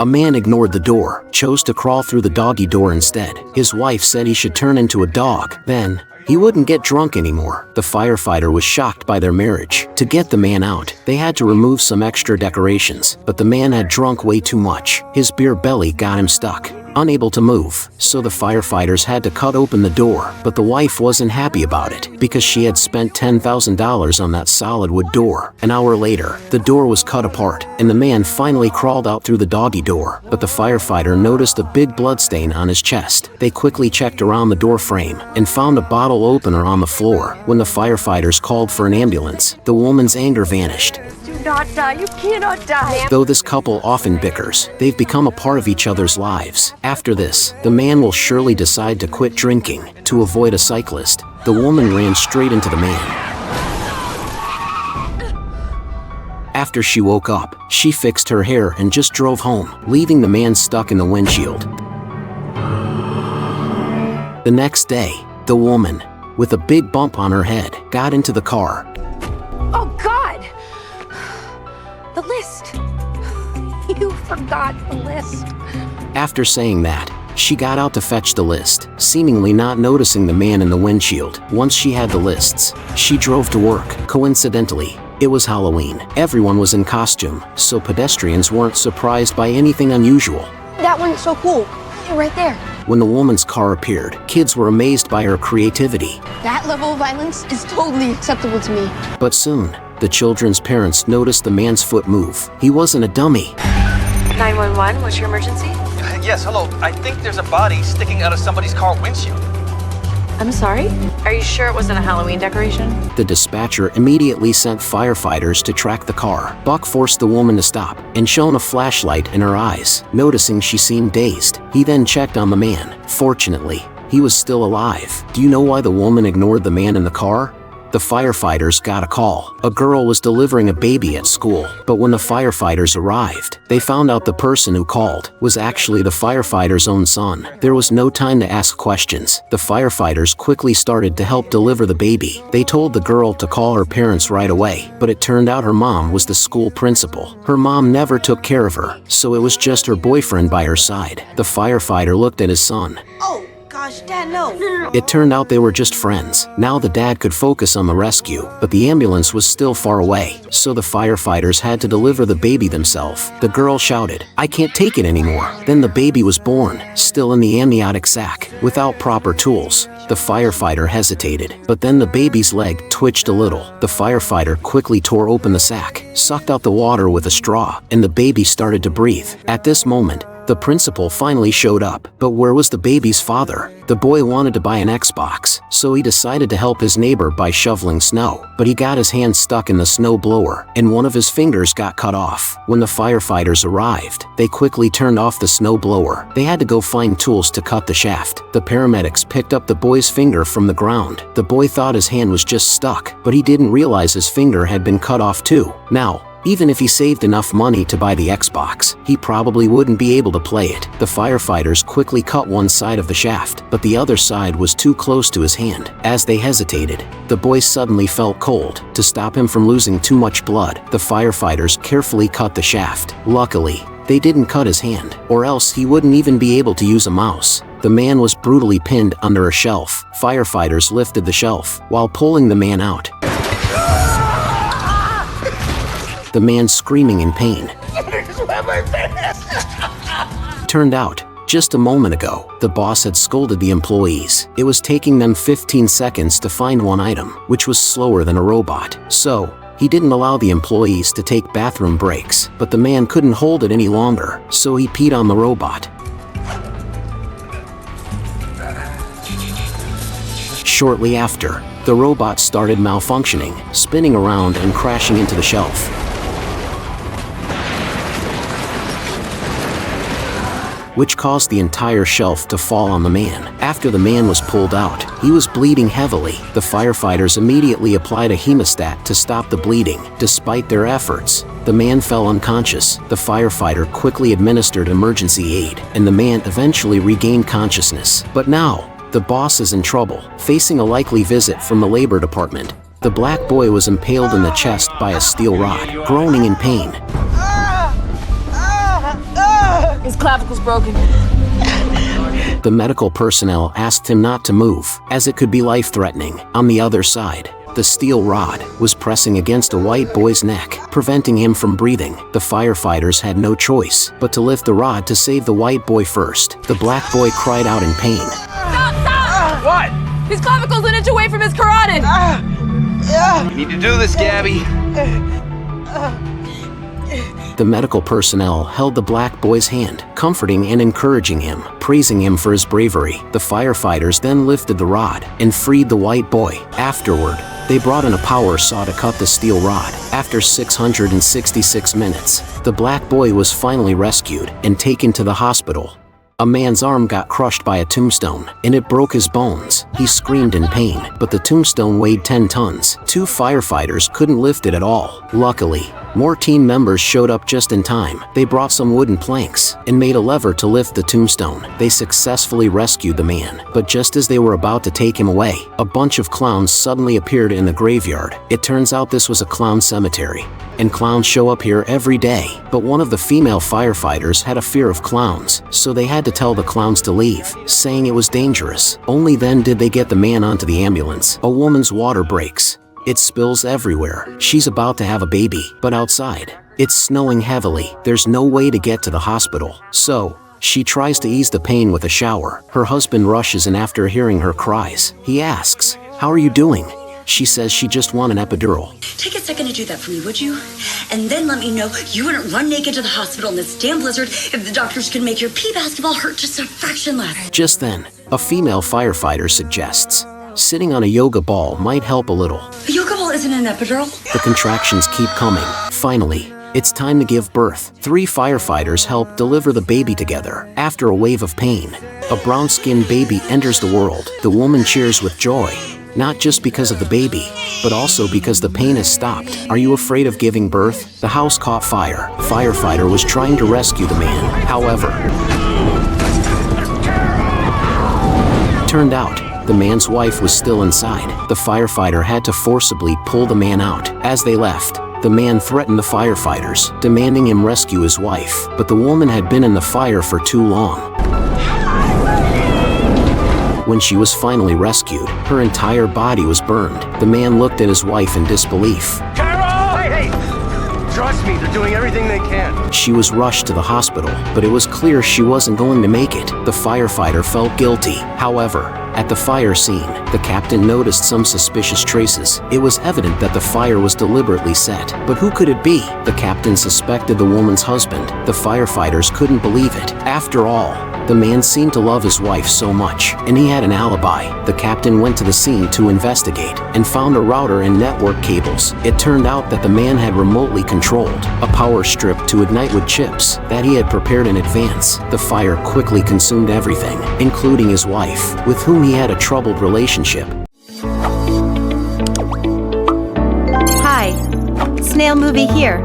A man ignored the door, chose to crawl through the doggy door instead. His wife said he should turn into a dog, then he wouldn't get drunk anymore. The firefighter was shocked by their marriage. To get the man out, they had to remove some extra decorations, but the man had drunk way too much. His beer belly got him stuck, unable to move, so the firefighters had to cut open the door, but the wife wasn't happy about it, because she had spent $10,000 on that solid wood door. An hour later, the door was cut apart, and the man finally crawled out through the doggy door, but the firefighter noticed a big bloodstain on his chest. They quickly checked around the door frame, and found a bottle opener on the floor. When the firefighters called for an ambulance, the woman's anger vanished. Do not die, you cannot die. Though this couple often bickers, they've become a part of each other's lives. After this, the man will surely decide to quit drinking. To avoid a cyclist, the woman ran straight into the man. After she woke up, she fixed her hair and just drove home, leaving the man stuck in the windshield. The next day, the woman, with a big bump on her head, got into the car. Oh God! The list. You forgot the list. After saying that, she got out to fetch the list, seemingly not noticing the man in the windshield. Once she had the lists, she drove to work. Coincidentally, it was Halloween. Everyone was in costume, so pedestrians weren't surprised by anything unusual. That one's so cool. Right there. When the woman's car appeared, kids were amazed by her creativity. That level of violence is totally acceptable to me. But soon, the children's parents noticed the man's foot move. He wasn't a dummy. 911, what's your emergency? Yes, hello. I think there's a body sticking out of somebody's car windshield. I'm sorry? Are you sure it wasn't a Halloween decoration? The dispatcher immediately sent firefighters to track the car. Buck forced the woman to stop and shone a flashlight in her eyes, noticing she seemed dazed. He then checked on the man. Fortunately, he was still alive. Do you know why the woman ignored the man in the car? The firefighters got a call. A girl was delivering a baby at school, but when the firefighters arrived, they found out the person who called was actually the firefighter's own son. There was no time to ask questions. The firefighters quickly started to help deliver the baby. They told the girl to call her parents right away, but it turned out her mom was the school principal. Her mom never took care of her, so it was just her boyfriend by her side. The firefighter looked at his son. Oh gosh, Dad, no. It turned out they were just friends. Now the dad could focus on the rescue, but the ambulance was still far away, so the firefighters had to deliver the baby themselves. The girl shouted, "I can't take it anymore." Then the baby was born, still in the amniotic sac, without proper tools. The firefighter hesitated, but then the baby's leg twitched a little. The firefighter quickly tore open the sac, sucked out the water with a straw, and the baby started to breathe. At this moment, the principal finally showed up, but where was the baby's father? The boy wanted to buy an Xbox, so he decided to help his neighbor by shoveling snow, but he got his hand stuck in the snow blower, and one of his fingers got cut off. When the firefighters arrived, they quickly turned off the snow blower. They had to go find tools to cut the shaft. The paramedics picked up the boy's finger from the ground. The boy thought his hand was just stuck, but he didn't realize his finger had been cut off too. Now, even if he saved enough money to buy the Xbox, he probably wouldn't be able to play it. The firefighters quickly cut one side of the shaft, but the other side was too close to his hand. As they hesitated, the boy suddenly felt cold. To stop him from losing too much blood, the firefighters carefully cut the shaft. Luckily, they didn't cut his hand, or else he wouldn't even be able to use a mouse. The man was brutally pinned under a shelf. Firefighters lifted the shelf while pulling the man out. The man screaming in pain. Turned out, just a moment ago, the boss had scolded the employees. It was taking them 15 seconds to find one item, which was slower than a robot. So, he didn't allow the employees to take bathroom breaks, but the man couldn't hold it any longer, so he peed on the robot. Shortly after, the robot started malfunctioning, spinning around and crashing into the shelf, which caused the entire shelf to fall on the man. After the man was pulled out, he was bleeding heavily. The firefighters immediately applied a hemostat to stop the bleeding. Despite their efforts, the man fell unconscious. The firefighter quickly administered emergency aid, and the man eventually regained consciousness. But now, the boss is in trouble, facing a likely visit from the labor department. The black boy was impaled in the chest by a steel rod, groaning in pain. His clavicle's broken. The medical personnel asked him not to move, as it could be life-threatening. On the other side, the steel rod was pressing against a white boy's neck, preventing him from breathing. The firefighters had no choice but to lift the rod to save the white boy first. The black boy cried out in pain. Stop! What? His clavicle's an inch away from his carotid! You need to do this, Gabby. The medical personnel held the black boy's hand, comforting and encouraging him, praising him for his bravery. The firefighters then lifted the rod and freed the white boy. Afterward, they brought in a power saw to cut the steel rod. After 666 minutes, the black boy was finally rescued and taken to the hospital. A man's arm got crushed by a tombstone, and it broke his bones. He screamed in pain, but the tombstone weighed 10 tons. 2 firefighters couldn't lift it at all. Luckily, more team members showed up just in time. They brought some wooden planks and made a lever to lift the tombstone. They successfully rescued the man, but just as they were about to take him away, a bunch of clowns suddenly appeared in the graveyard. It turns out this was a clown cemetery, and clowns show up here every day. But one of the female firefighters had a fear of clowns, so they had to tell the clowns to leave, saying it was dangerous. Only then did they get the man onto the ambulance. A woman's water breaks. It spills everywhere. She's about to have a baby, but outside, it's snowing heavily. There's no way to get to the hospital. So, she tries to ease the pain with a shower. Her husband rushes in after hearing her cries. He asks, "How are you doing?" She says she just won an epidural. Take a second to do that for me, would you? And then let me know you wouldn't run naked to the hospital in this damn blizzard if the doctors could make your pee basketball hurt just a fraction less. Just then, a female firefighter suggests, sitting on a yoga ball might help a little. A yoga ball isn't an epidural. The contractions keep coming. Finally, it's time to give birth. 3 firefighters help deliver the baby together. After a wave of pain, a brown-skinned baby enters the world. The woman cheers with joy, not just because of the baby, but also because the pain has stopped. Are you afraid of giving birth? The house caught fire. A firefighter was trying to rescue the man. However, turned out, the man's wife was still inside. The firefighter had to forcibly pull the man out. As they left, the man threatened the firefighters, demanding him rescue his wife. But the woman had been in the fire for too long. When she was finally rescued, her entire body was burned. The man looked at his wife in disbelief. Carol! Hey! Trust me, they're doing everything they can. She was rushed to the hospital, but it was clear she wasn't going to make it. The firefighter felt guilty. However, at the fire scene, the captain noticed some suspicious traces. It was evident that the fire was deliberately set. But who could it be? The captain suspected the woman's husband. The firefighters couldn't believe it. After all, the man seemed to love his wife so much, and he had an alibi. The captain went to the scene to investigate and found a router and network cables. It turned out that the man had remotely controlled a power strip to ignite with chips that he had prepared in advance. The fire quickly consumed everything, including his wife, with whom he had a troubled relationship. Hi, Snail Movie here.